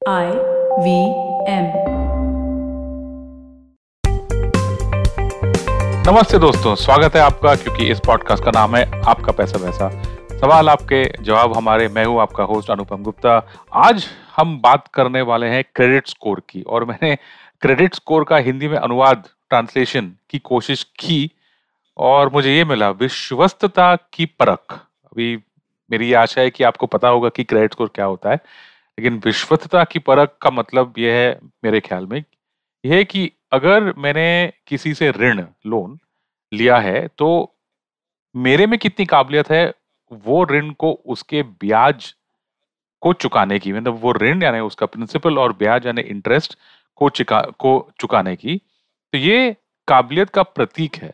IVM। नमस्ते दोस्तों, स्वागत है आपका। क्योंकि इस पॉडकास्ट का नाम है आपका पैसा वैसा, सवाल आपके जवाब हमारे। मैं हूं आपका होस्ट अनुपम गुप्ता। आज हम बात करने वाले हैं क्रेडिट स्कोर की, और मैंने क्रेडिट स्कोर का हिंदी में अनुवाद ट्रांसलेशन की कोशिश की और मुझे ये मिला, विश्वस्तता की परख। अभी मेरी ये आशा है कि आपको पता होगा कि क्रेडिट स्कोर क्या होता है, लेकिन विश्वस्तता की परख का मतलब यह है मेरे ख्याल में, यह है कि अगर मैंने किसी से ऋण लोन लिया है तो मेरे में कितनी काबिलियत है वो ऋण को उसके ब्याज को चुकाने की, मतलब वो ऋण यानी उसका प्रिंसिपल और ब्याज यानी इंटरेस्ट को चुकाने की। तो ये काबिलियत का प्रतीक है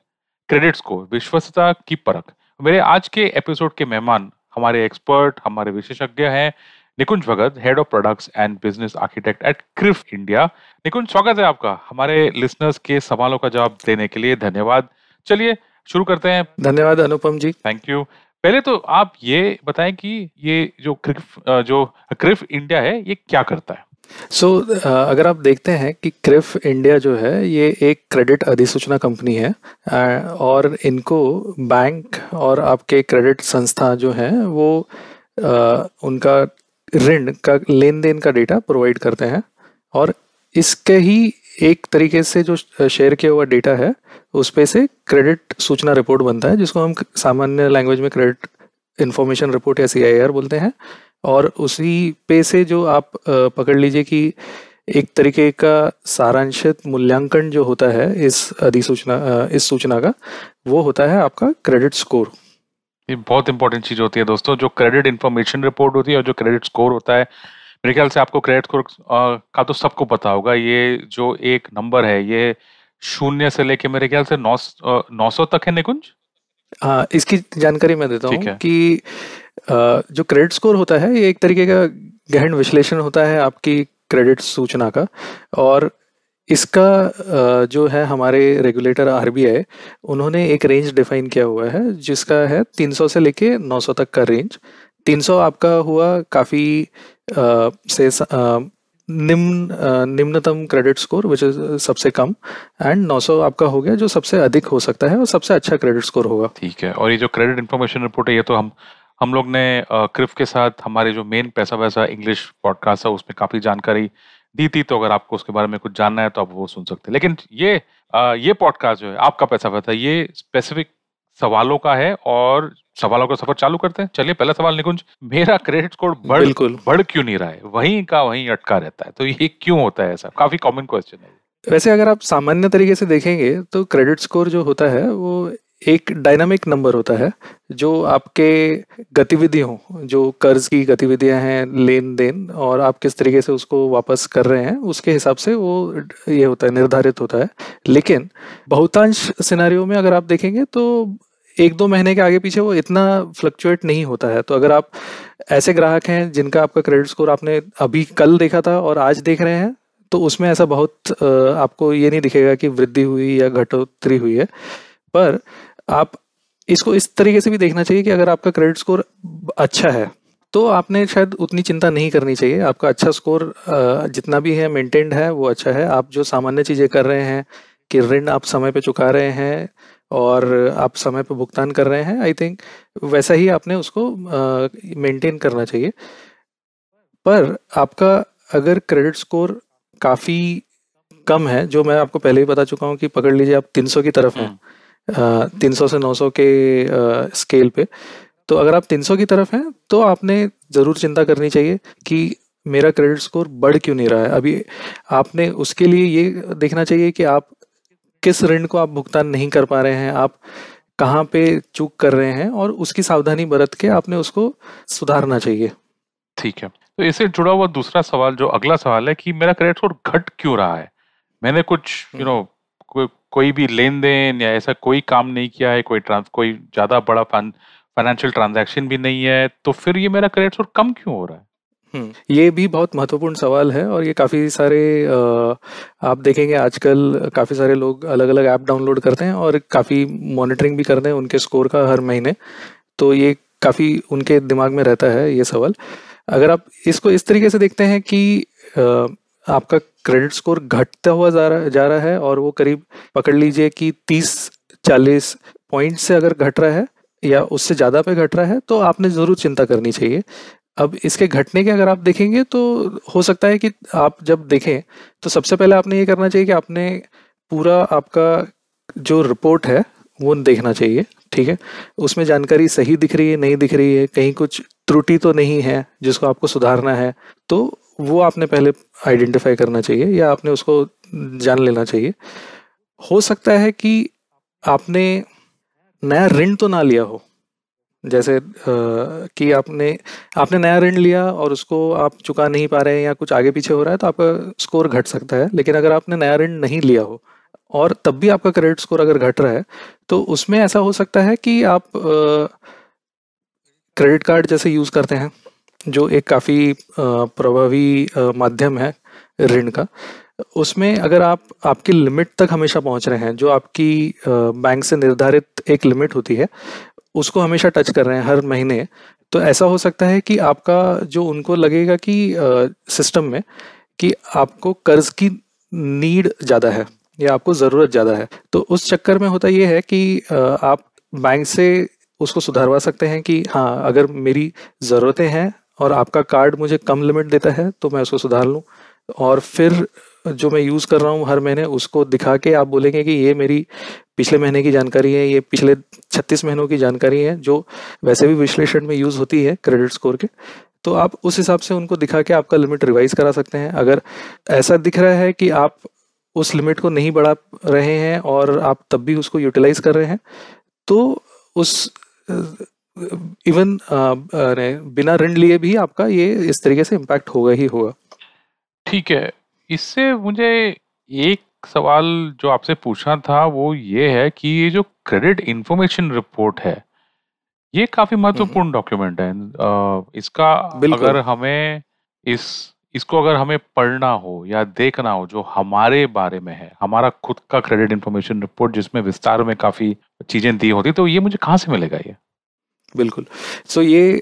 क्रेडिट स्कोर, विश्वस्तता की परख। मेरे आज के एपिसोड के मेहमान हमारे एक्सपर्ट, हमारे विशेषज्ञ हैं Nikunj Bhagat, head of products and business architect at CRIF India. Nikunj, स्वागत है आपका हमारे लिसनर्स के सवालों का जवाब देने के लिए। धन्यवाद। चलिए शुरू करते हैं। धन्यवाद अनुपम जी। Thank you. पहले तो आप ये बताएं कि ये जो क्रिफ इंडिया है ये क्या करता है? अगर आप देखते हैं कि क्रिफ इंडिया जो है ये एक क्रेडिट अधिसूचना कंपनी है, और इनको बैंक और आपके क्रेडिट संस्था जो हैं वो उनका ऋण का लेन देन का डेटा प्रोवाइड करते हैं, और इसके ही एक तरीके से जो शेयर किया हुआ डेटा है उस पे से क्रेडिट सूचना रिपोर्ट बनता है, जिसको हम सामान्य लैंग्वेज में क्रेडिट इंफॉर्मेशन रिपोर्ट या CIR बोलते हैं। और उसी पे से जो आप पकड़ लीजिए कि एक तरीके का सारांशित मूल्यांकन जो होता है इस सूचना का, वो होता है आपका क्रेडिट स्कोर। ये बहुत इंपॉर्टेंट चीज होती है दोस्तों, जो क्रेडिट इंफॉर्मेशन रिपोर्ट होती है और जो क्रेडिट स्कोर होता है। मेरे ख्याल से आपको क्रेडिट स्कोर का तो सबको पता होगा। ये जो एक नंबर है ये 0 से लेके मेरे ख्याल से 900 तक है निकुंज। इसकी जानकारी मैं देता ठीक हूँ है। कि जो क्रेडिट स्कोर होता है ये एक तरीके का गहन विश्लेषण होता है आपकी क्रेडिट सूचना का, और इसका जो है हमारे रेगुलेटर RBI, उन्होंने एक रेंज डिफाइन किया हुआ है जिसका है 300 से लेके 900 तक का रेंज। 300 आपका हुआ काफ़ी निम्नतम क्रेडिट स्कोर विच इज सबसे कम, एंड 900 आपका हो गया जो सबसे अधिक हो सकता है और सबसे अच्छा क्रेडिट स्कोर होगा। ठीक है। और ये जो क्रेडिट इंफॉर्मेशन रिपोर्ट है ये तो हम लोग ने क्रिफ के साथ हमारे जो मेन पैसा वैसा इंग्लिश पॉडकास्ट है उसमें काफी जानकारी दी थी, तो अगर आपको उसके बारे में कुछ जानना है तो आप वो सुन सकते हैं। लेकिन ये पॉडकास्ट जो है आपका पैसा वैसा, ये स्पेसिफिक सवालों का है और सवालों का सफर चालू करते हैं। चलिए, पहला सवाल निकुंज, मेरा क्रेडिट स्कोर बढ़ क्यों नहीं रहा है, वहीं का वहीं अटका रहता है, तो ये क्यों होता है ऐसा? काफी कॉमन क्वेश्चन है। वैसे अगर आप सामान्य तरीके से देखेंगे तो क्रेडिट स्कोर जो होता है वो एक डायनामिक नंबर होता है, जो आपके गतिविधियों, जो कर्ज की गतिविधियां हैं, लेन देन, और आप किस तरीके से उसको वापस कर रहे हैं उसके हिसाब से वो ये होता है, निर्धारित होता है। लेकिन बहुतांश सिनेरियो में अगर आप देखेंगे तो 1-2 महीने के आगे पीछे वो इतना फ्लक्चुएट नहीं होता है। तो अगर आप ऐसे ग्राहक हैं जिनका आपका क्रेडिट स्कोर आपने अभी कल देखा था और आज देख रहे हैं, तो उसमें ऐसा बहुत आपको ये नहीं दिखेगा कि वृद्धि हुई या घटोतरी हुई है। पर आप इसको इस तरीके से भी देखना चाहिए कि अगर आपका क्रेडिट स्कोर अच्छा है तो आपने शायद उतनी चिंता नहीं करनी चाहिए। आपका अच्छा स्कोर जितना भी है मेंटेन्ड है वो अच्छा है। आप जो सामान्य चीज़ें कर रहे हैं कि ऋण आप समय पे चुका रहे हैं और आप समय पे भुगतान कर रहे हैं, आई थिंक वैसा ही आपने उसको मेंटेन करना चाहिए। पर आपका अगर क्रेडिट स्कोर काफ़ी कम है, जो मैं आपको पहले ही बता चुका हूँ कि पकड़ लीजिए आप 300 की तरफ हैं, 300 से 900 के स्केल पे, तो अगर आप 300 की तरफ हैं तो आपने ज़रूर चिंता करनी चाहिए कि मेरा क्रेडिट स्कोर बढ़ क्यों नहीं रहा है। अभी आपने उसके लिए ये देखना चाहिए कि आप किस ऋण को आप भुगतान नहीं कर पा रहे हैं, आप कहाँ पे चूक कर रहे हैं, और उसकी सावधानी बरत के आपने उसको सुधारना चाहिए। ठीक है। तो इससे जुड़ा हुआ दूसरा सवाल, जो अगला सवाल है कि मेरा क्रेडिट स्कोर घट क्यों रहा है? मैंने कुछ कोई भी लेन देन या ऐसा कोई काम नहीं किया है, कोई ज्यादा बड़ा फाइनेंशियल ट्रांजैक्शन भी नहीं है, तो फिर ये मेरा क्रेडिट स्कोर कम क्यों हो रहा है? ये भी बहुत महत्वपूर्ण सवाल है, और ये काफ़ी सारे आप देखेंगे आजकल काफ़ी सारे लोग अलग अलग ऐप डाउनलोड करते हैं और काफ़ी मॉनिटरिंग भी करते हैं उनके स्कोर का हर महीने। तो ये काफ़ी उनके दिमाग में रहता है ये सवाल। अगर आप इसको इस तरीके से देखते हैं कि आपका क्रेडिट स्कोर घटता हुआ जा रहा है और वो करीब पकड़ लीजिए कि 30-40 पॉइंट से अगर घट रहा है या उससे ज़्यादा पे घट रहा है, तो आपने ज़रूर चिंता करनी चाहिए। अब इसके घटने के अगर आप देखेंगे तो हो सकता है कि आप जब देखें तो सबसे पहले आपने ये करना चाहिए कि आपने पूरा आपका जो रिपोर्ट है वो देखना चाहिए, ठीक है? उसमें जानकारी सही दिख रही है, नहीं दिख रही है, कहीं कुछ त्रुटि तो नहीं है जिसको आपको सुधारना है, तो वो आपने पहले आइडेंटिफाई करना चाहिए या आपने उसको जान लेना चाहिए। हो सकता है कि आपने नया ऋण तो ना लिया हो, जैसे कि आपने आपने नया ऋण लिया और उसको आप चुका नहीं पा रहे हैं या कुछ आगे पीछे हो रहा है, तो आपका स्कोर घट सकता है। लेकिन अगर आपने नया ऋण नहीं लिया हो और तब भी आपका क्रेडिट स्कोर अगर घट रहा है, तो उसमें ऐसा हो सकता है कि आप क्रेडिट कार्ड जैसे यूज़ करते हैं, जो एक काफ़ी प्रभावी माध्यम है ऋण का। उसमें अगर आप आपकी लिमिट तक हमेशा पहुंच रहे हैं, जो आपकी बैंक से निर्धारित एक लिमिट होती है, उसको हमेशा टच कर रहे हैं हर महीने, तो ऐसा हो सकता है कि आपका जो उनको लगेगा कि सिस्टम में कि आपको कर्ज की नीड ज़्यादा है या आपको ज़रूरत ज़्यादा है। तो उस चक्कर में होता ये है कि आप बैंक से उसको सुधारवा सकते हैं कि हाँ, अगर मेरी ज़रूरतें हैं और आपका कार्ड मुझे कम लिमिट देता है तो मैं उसको सुधार लूँ, और फिर जो मैं यूज़ कर रहा हूँ हर महीने उसको दिखा के आप बोलेंगे कि ये मेरी पिछले महीने की जानकारी है, ये पिछले 36 महीनों की जानकारी है, जो वैसे भी विश्लेषण में यूज़ होती है क्रेडिट स्कोर के। तो आप उस हिसाब से उनको दिखा के आपका लिमिट रिवाइज करा सकते हैं। अगर ऐसा दिख रहा है कि आप उस लिमिट को नहीं बढ़ा रहे हैं और आप तब भी उसको यूटिलाइज कर रहे हैं, तो उस इवन बिना ऋण लिए भी आपका ये इस तरीके से इम्पैक्ट होगा ही होगा। ठीक है, इससे मुझे एक सवाल जो आपसे पूछना था वो ये है कि ये जो क्रेडिट इंफॉर्मेशन रिपोर्ट है, ये काफी महत्वपूर्ण डॉक्यूमेंट है। इसका बिल्कुल। अगर हमें इसको अगर हमें पढ़ना हो या देखना हो जो हमारे बारे में है, हमारा खुद का क्रेडिट इंफॉर्मेशन रिपोर्ट जिसमें विस्तार में काफी चीजें दी होती, तो ये मुझे कहाँ से मिलेगा ये? बिल्कुल। सो ये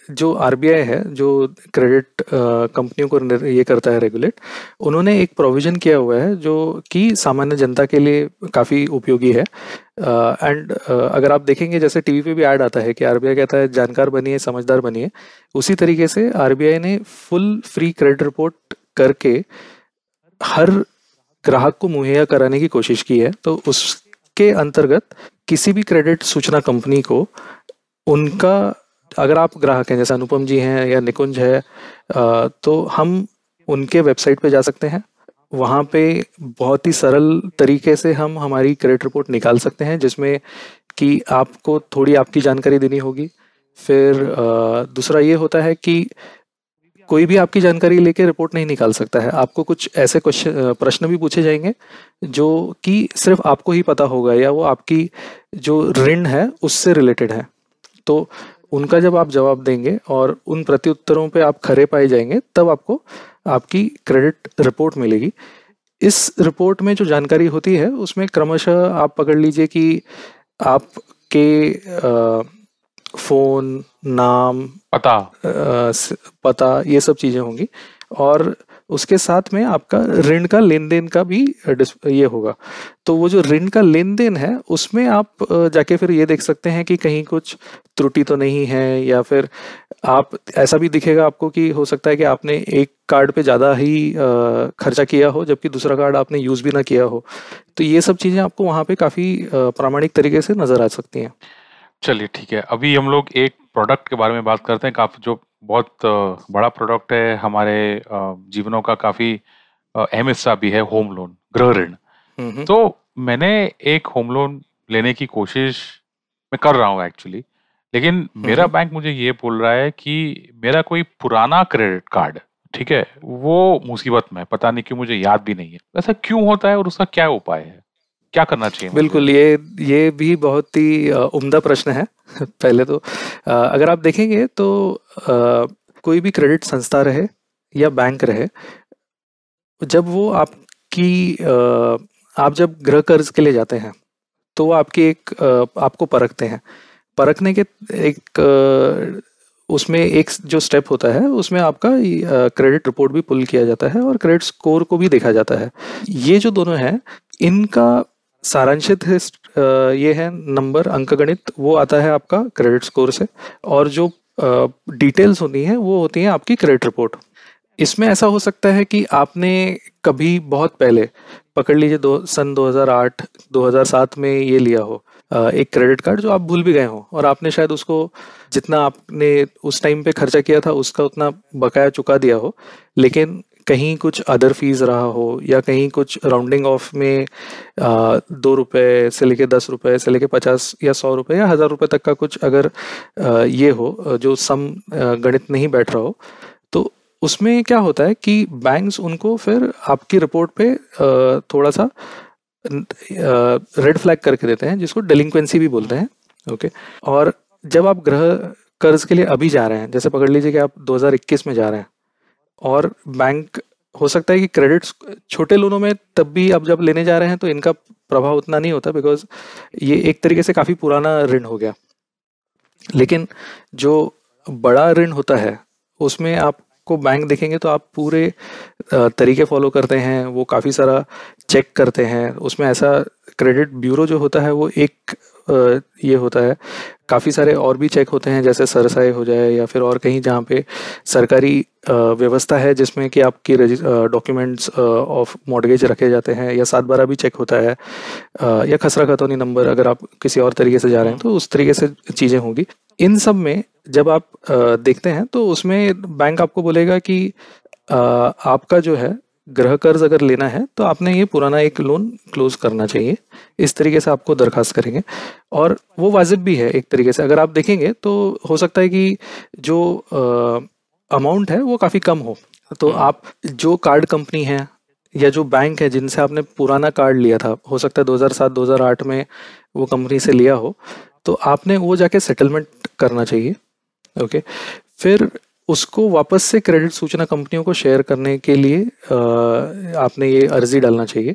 जो आरबीआई है, जो क्रेडिट कंपनियों को ये करता है रेगुलेट, उन्होंने एक प्रोविज़न किया हुआ है जो कि सामान्य जनता के लिए काफ़ी उपयोगी है। एंड अगर आप देखेंगे जैसे टीवी पे भी ऐड आता है कि आरबीआई कहता है जानकार बनिए, समझदार बनिए, उसी तरीके से आरबीआई ने फुल फ्री क्रेडिट रिपोर्ट करके हर ग्राहक को मुहैया कराने की कोशिश की है। तो उसके अंतर्गत किसी भी क्रेडिट सूचना कंपनी को उनका, अगर आप ग्राहक हैं जैसे अनुपम जी हैं या निकुंज है, तो हम उनके वेबसाइट पे जा सकते हैं। वहाँ पे बहुत ही सरल तरीके से हम हमारी क्रेडिट रिपोर्ट निकाल सकते हैं, जिसमें कि आपको थोड़ी आपकी जानकारी देनी होगी। फिर दूसरा ये होता है कि कोई भी आपकी जानकारी लेके रिपोर्ट नहीं निकाल सकता है। आपको कुछ ऐसे प्रश्न भी पूछे जाएंगे जो कि सिर्फ आपको ही पता होगा या वो आपकी जो ऋण है उससे रिलेटेड है। तो उनका जब आप जवाब देंगे और उन प्रत्युत्तरों पे आप खरे पाए जाएंगे, तब आपको आपकी क्रेडिट रिपोर्ट मिलेगी। इस रिपोर्ट में जो जानकारी होती है उसमें क्रमशः आप पकड़ लीजिए कि आपके फ़ोन, नाम, पता, ये सब चीज़ें होंगी, और उसके साथ में आपका ऋण का लेन-देन का भी ये होगा। तो वो जो ऋण का लेन-देन है उसमें आप जाके फिर ये देख सकते हैं कि कहीं कुछ त्रुटि तो नहीं है, या फिर आप ऐसा भी दिखेगा आपको कि हो सकता है कि आपने एक कार्ड पे ज़्यादा ही खर्चा किया हो जबकि दूसरा कार्ड आपने यूज़ भी ना किया हो। तो ये सब चीज़ें आपको वहाँ पे काफ़ी प्रामाणिक तरीके से नज़र आ सकती हैं। चलिए ठीक है, अभी हम लोग एक प्रोडक्ट के बारे में बात करते हैं, काफी जो बहुत बड़ा प्रोडक्ट है हमारे जीवनों का, काफी अहम हिस्सा भी है, होम लोन, गृह ऋण। तो मैंने एक होम लोन लेने की कोशिश मैं कर रहा हूँ एक्चुअली, लेकिन मेरा बैंक मुझे ये बोल रहा है कि मेरा कोई पुराना क्रेडिट कार्ड, ठीक है, वो मुसीबत में है, पता नहीं क्यों, मुझे याद भी नहीं है। ऐसा क्यों होता है और उसका क्या उपाय है? क्या करना चाहिए मुझे? बिल्कुल, ये भी बहुत ही उम्दा प्रश्न है। पहले तो अगर आप देखेंगे तो कोई भी क्रेडिट संस्था रहे या बैंक रहे, जब वो आप जब गृह कर्ज के लिए जाते हैं, तो वो आपकी आपको परखते हैं। परखने के एक उसमें एक जो स्टेप होता है उसमें आपका क्रेडिट रिपोर्ट भी पुल किया जाता है और क्रेडिट स्कोर को भी देखा जाता है। ये जो दोनों हैं इनका सारांशित ये है नंबर अंकगणित, वो आता है आपका क्रेडिट स्कोर से, और जो डिटेल्स होती हैं वो होती हैं आपकी क्रेडिट रिपोर्ट। इसमें ऐसा हो सकता है कि आपने कभी बहुत पहले, पकड़ लीजिए सन 2008 2007 में ये लिया हो एक क्रेडिट कार्ड जो आप भूल भी गए हो, और आपने शायद उसको जितना आपने उस टाइम पे खर्चा किया था उसका उतना बकाया चुका दिया हो, लेकिन कहीं कुछ अदर फीस रहा हो या कहीं कुछ राउंडिंग ऑफ में 2 रुपए से लेके 10 रुपए से लेके 50 या 100 रुपए या 1000 रुपए तक का कुछ अगर ये हो जो सम गणित नहीं बैठ रहा हो, तो उसमें क्या होता है कि बैंक्स उनको फिर आपकी रिपोर्ट पे थोड़ा सा रेड फ्लैग करके देते हैं, जिसको डेलिंक्वेंसी भी बोलते हैं। ओके, और जब आप गृह कर्ज के लिए अभी जा रहे हैं, जैसे पकड़ लीजिए कि आप 2021 में जा रहे हैं, और बैंक हो सकता है कि क्रेडिट छोटे लोनों में तब भी आप जब लेने जा रहे हैं तो इनका प्रभाव उतना नहीं होता, बिकॉज ये एक तरीके से काफ़ी पुराना ऋण हो गया। लेकिन जो बड़ा ऋण होता है उसमें आपको बैंक देखेंगे तो आप पूरे तरीके फॉलो करते हैं, वो काफ़ी सारा चेक करते हैं। उसमें ऐसा क्रेडिट ब्यूरो जो होता है वो एक ये होता है, काफ़ी सारे और भी चेक होते हैं, जैसे सरसाई हो जाए या फिर और कहीं जहाँ पे सरकारी व्यवस्था है जिसमें कि आपकी डॉक्यूमेंट्स ऑफ मॉर्गेज रखे जाते हैं, या 7/12 भी चेक होता है, या खसरा खतौनी नंबर अगर आप किसी और तरीके से जा रहे हैं तो उस तरीके से चीज़ें होंगी। इन सब में जब आप देखते हैं तो उसमें बैंक आपको बोलेगा कि आपका जो है गृह कर्ज अगर लेना है तो आपने ये पुराना एक लोन क्लोज करना चाहिए, इस तरीके से आपको दरखास्त करेंगे। और वो वाजिब भी है एक तरीके से, अगर आप देखेंगे तो हो सकता है कि जो अमाउंट है वो काफ़ी कम हो, तो आप जो कार्ड कंपनी है या जो बैंक है जिनसे आपने पुराना कार्ड लिया था, हो सकता है 2007-2008 में वो कंपनी से लिया हो, तो आपने वो जाके सेटलमेंट करना चाहिए। ओके, फिर उसको वापस से क्रेडिट सूचना कंपनियों को शेयर करने के लिए आपने ये अर्जी डालना चाहिए।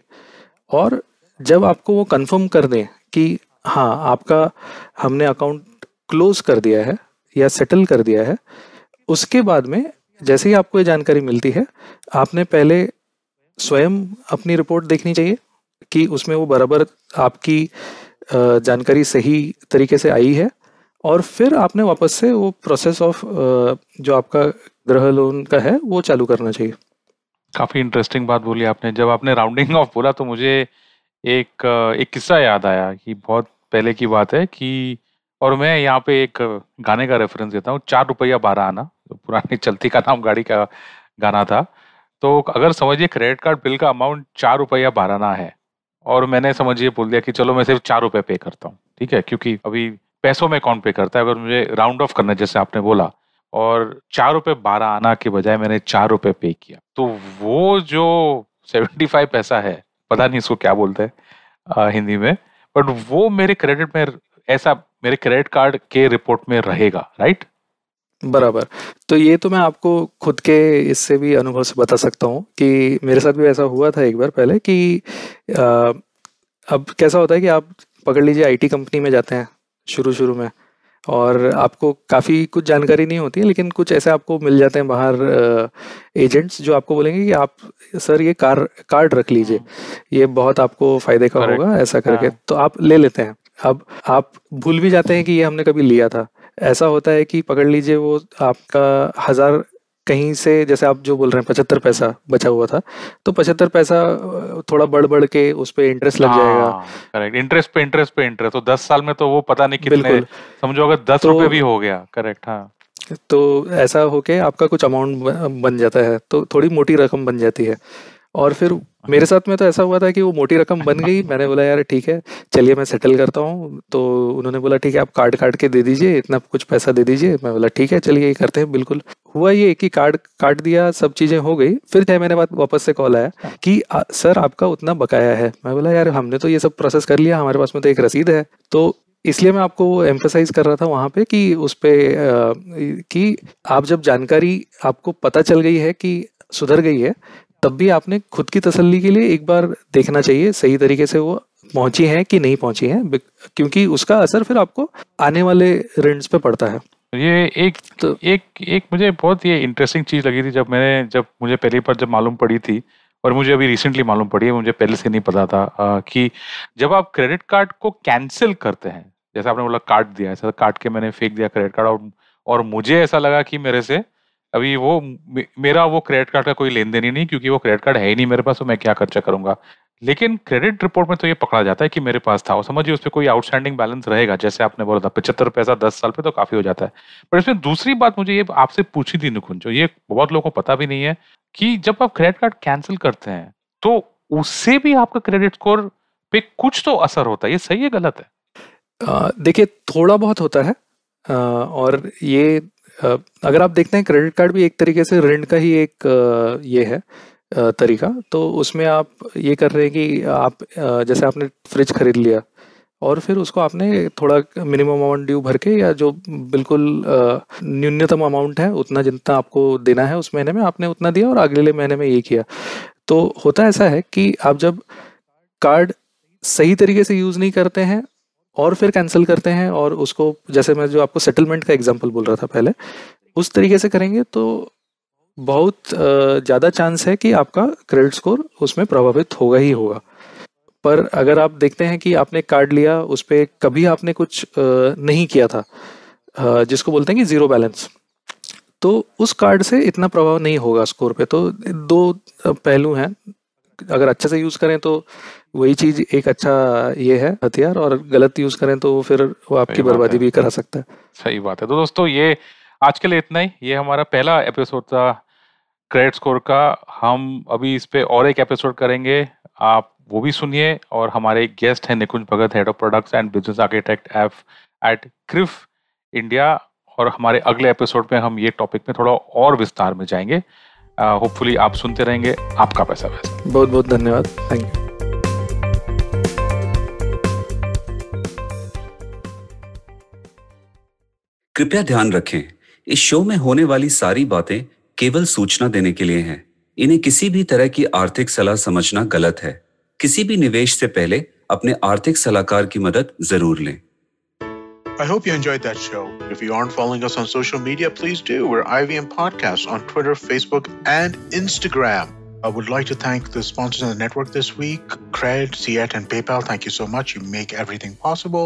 और जब आपको वो कंफर्म कर दें कि हाँ आपका हमने अकाउंट क्लोज कर दिया है या सेटल कर दिया है, उसके बाद में जैसे ही आपको ये जानकारी मिलती है, आपने पहले स्वयं अपनी रिपोर्ट देखनी चाहिए कि उसमें वो बराबर आपकी जानकारी सही तरीके से आई है, और फिर आपने वापस से वो प्रोसेस ऑफ जो आपका गृह लोन का है वो चालू करना चाहिए। काफी इंटरेस्टिंग बात बोली आपने। जब आपने राउंडिंग ऑफ बोला तो मुझे एक किस्सा याद आया कि बहुत पहले की बात है कि, और मैं यहाँ पे एक गाने का रेफरेंस देता हूँ, 4 रुपया 12 आना, तो पुरानी चलती का नाम गाड़ी का गाना था। तो अगर समझिए क्रेडिट कार्ड बिल का अमाउंट 4 रुपया 12 आना है, और मैंने समझिए बोल दिया कि चलो मैं सिर्फ 4 रुपए पे करता हूँ, ठीक है, क्योंकि अभी पैसों में कौन पे करता है, अगर मुझे राउंड ऑफ करना है जैसे आपने बोला, और 4 रुपए 12 आना के बजाय मैंने 4 रुपए पे किया, तो वो जो 75 पैसा है, पता नहीं इसको क्या बोलते हैं हिंदी में, बट वो मेरे क्रेडिट में ऐसा मेरे क्रेडिट कार्ड के रिपोर्ट में रहेगा, राइट? बराबर। तो ये तो मैं आपको खुद के इससे भी अनुभव से बता सकता हूँ कि मेरे साथ भी ऐसा हुआ था एक बार पहले कि अब कैसा होता है कि आप पकड़ लीजिए आईटी कंपनी में जाते हैं शुरू में, और आपको काफ़ी कुछ जानकारी नहीं होती है, लेकिन कुछ ऐसे आपको मिल जाते हैं बाहर एजेंट्स जो आपको बोलेंगे कि आप सर ये कार्ड रख लीजिए, ये बहुत आपको फायदे का Correct. होगा, ऐसा करके हाँ। तो आप ले लेते हैं। अब आप भूल भी जाते हैं कि ये हमने कभी लिया था। ऐसा होता है कि पकड़ लीजिए वो आपका 1000 कहीं से, जैसे आप जो बोल रहे हैं 75 पैसा बचा हुआ था, तो 75 पैसा थोड़ा बढ़ के उस पे इंटरेस्ट लग जाएगा। करेक्ट, इंटरेस्ट पे इंटरेस्ट पे इंटरेस्ट, तो 10 साल में तो वो पता नहीं कितने, बिल्कुल। समझो अगर 10 रुपए भी हो गया, करेक्ट, हाँ। तो ऐसा होके आपका कुछ अमाउंट बन जाता है, तो थोड़ी मोटी रकम बन जाती है। और फिर मेरे साथ में तो ऐसा हुआ था कि वो मोटी रकम बन गई, मैंने बोला यार ठीक है चलिए मैं सेटल करता हूँ, तो उन्होंने बोला ठीक है आप कार्ड काट के दे दीजिए, इतना कुछ पैसा दे दीजिए। मैं बोला ठीक है चलिए ये करते हैं। बिल्कुल हुआ ये कि कार्ड काट दिया, सब चीज़ें हो गई। फिर 6 महीने बाद वापस से कॉल आया कि सर आपका उतना बकाया है। मैं बोला यार हमने तो ये सब प्रोसेस कर लिया, हमारे पास में तो एक रसीद है। तो इसलिए मैं आपको एम्फेसाइज कर रहा था वहाँ पे कि उस पे कि आप जब जानकारी आपको पता चल गई है कि सुधर गई है, तब भी आपने खुद की तसल्ली के लिए एक बार देखना चाहिए सही तरीके से वो पहुंची हैं कि नहीं पहुंची हैं, क्योंकि उसका असर फिर आपको आने वाले ऋण पे पड़ता है। ये एक तो एक मुझे बहुत ये इंटरेस्टिंग चीज लगी थी जब मुझे पहली बार जब मालूम पड़ी थी, और मुझे अभी रिसेंटली मालूम पड़ी है, मुझे पहले से नहीं पता था कि जब आप क्रेडिट कार्ड को कैंसिल करते हैं, जैसे आपने बोला काट दिया, ऐसा काट के मैंने फेंक दिया क्रेडिट कार्ड, और मुझे ऐसा लगा कि मेरे से अभी मेरा वो क्रेडिट कार्ड का कोई लेन देन ही नहीं, क्योंकि वो क्रेडिट कार्ड है ही नहीं मेरे पास, तो मैं क्या खर्चा करूंगा। लेकिन क्रेडिट रिपोर्ट में तो ये पकड़ा जाता है कि मेरे पास था, और समझिए उस पर कोई आउटस्टैंडिंग बैलेंस रहेगा, जैसे आपने बोला था 75 पैसा 10 साल पे तो काफी हो जाता है। पर इसमें दूसरी बात मुझे ये आपसे पूछी थी निकुंज, जो ये बहुत लोगों को पता भी नहीं है, कि जब आप क्रेडिट कार्ड कैंसिल करते हैं तो उससे भी आपका क्रेडिट स्कोर पे कुछ तो असर होता है, ये सही है गलत है? देखिए, थोड़ा बहुत होता है। और ये अगर आप देखते हैं, क्रेडिट कार्ड भी एक तरीके से ऋण का ही एक ये है तरीका। तो उसमें आप ये कर रहे हैं कि आप जैसे आपने फ्रिज खरीद लिया और फिर उसको आपने थोड़ा मिनिमम अमाउंट ड्यू भर के, या जो बिल्कुल न्यूनतम अमाउंट है उतना जितना आपको देना है उस महीने में, आपने उतना दिया और अगले महीने में ये किया। तो होता ऐसा है कि आप जब कार्ड सही तरीके से यूज़ नहीं करते हैं और फिर कैंसिल करते हैं, और उसको, जैसे मैं जो आपको सेटलमेंट का एग्जांपल बोल रहा था पहले, उस तरीके से करेंगे तो बहुत ज़्यादा चांस है कि आपका क्रेडिट स्कोर उसमें प्रभावित होगा ही होगा। पर अगर आप देखते हैं कि आपने कार्ड लिया, उस पर कभी आपने कुछ नहीं किया था, जिसको बोलते हैं कि ज़ीरो बैलेंस, तो उस कार्ड से इतना प्रभाव नहीं होगा स्कोर पे। तो दो पहलू हैं, अगर अच्छे से यूज़ करें तो वही चीज़ एक अच्छा ये है हथियार, और गलत यूज़ करें तो फिर वो आपकी बर्बादी भी करा सकता है। सही बात है। तो दोस्तों, ये आज के लिए इतना ही। ये हमारा पहला एपिसोड था क्रेडिट स्कोर का। हम अभी इस पे और एक एपिसोड करेंगे, आप वो भी सुनिए। और हमारे गेस्ट हैं Nikunj Bhagat, head of products and business architect at CRIF India. और हमारे अगले एपिसोड में हम ये टॉपिक में थोड़ा और विस्तार में जाएंगे। होपफुली आप सुनते रहेंगे आपका पैसा वैसा। बहुत बहुत धन्यवाद, थैंक यू। कृपया ध्यान रखें, इस शो में होने वाली सारी बातें केवल सूचना देने के लिए हैं। इन्हें किसी भी तरह की आर्थिक सलाह समझना गलत है। किसी भी निवेश से पहले अपने आर्थिक सलाहकार की मदद जरूर लें। I hope you enjoyed that show. If you aren't following us on social media, please do. We're IVM Podcasts on Twitter, Facebook, and Instagram. I would like to thank the sponsors of the network this week, Cred, Ciet, and PayPal. Thank you so much. You make everything possible.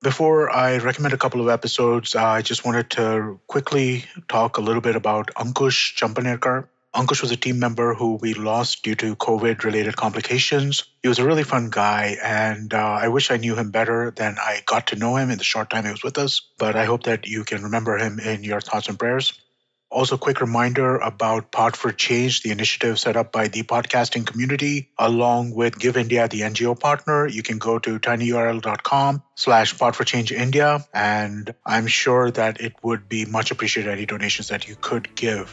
Before I recommend a couple of episodes, I just wanted to quickly talk a little bit about Ankush Champanerkar. Ankush was a team member who we lost due to COVID-related complications. He was a really fun guy, and I wish I knew him better than I got to know him in the short time he was with us. But I hope that you can remember him in your thoughts and prayers. Also, quick reminder about Pod for Change, the initiative set up by the podcasting community, along with Give India, the NGO partner. You can go to tinyurl.com/podforchangeindia, and I'm sure that it would be much appreciated any donations that you could give.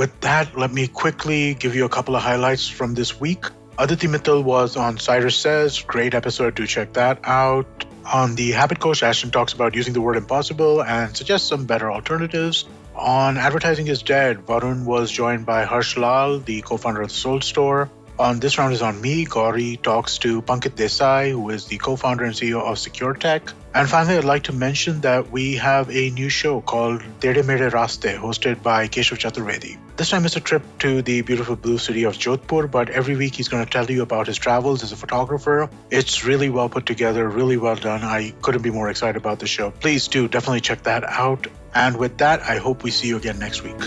With that, let me quickly give you a couple of highlights from this week. Aditi Mittal was on Cyrus Says. Great episode, do check that out. On the Habit Coach, Ashton talks about using the word impossible and suggests some better alternatives. On Advertising is Dead, Varun was joined by Harsh Lal, the co-founder of the Soul Store. On This Round is on Me, Gauri talks to Pankit Desai, who is the co-founder and CEO of Secure Tech. And finally, I'd like to mention that we have a new show called Tere Mere Raste, hosted by Keshav Chaturvedi. This time it's a trip to the beautiful blue city of Jodhpur, but every week he's going to tell you about his travels as a photographer. It's really well put together, really well done. I couldn't be more excited about the show. Please do definitely check that out. And with that, I hope we see you again next week.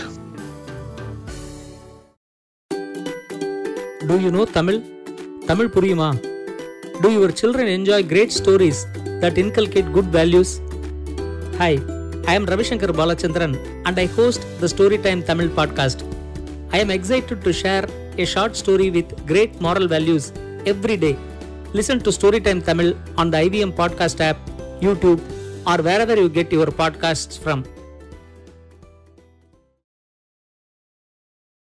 Do you know Tamil? Tamil puriyuma? Do your children enjoy great stories that inculcate good values? Hi, I am Ravishankar Balachandran and I host the Storytime Tamil podcast. I am excited to share a short story with great moral values every day. Listen to Storytime Tamil on the IVM podcast app, YouTube, or wherever you get your podcasts from.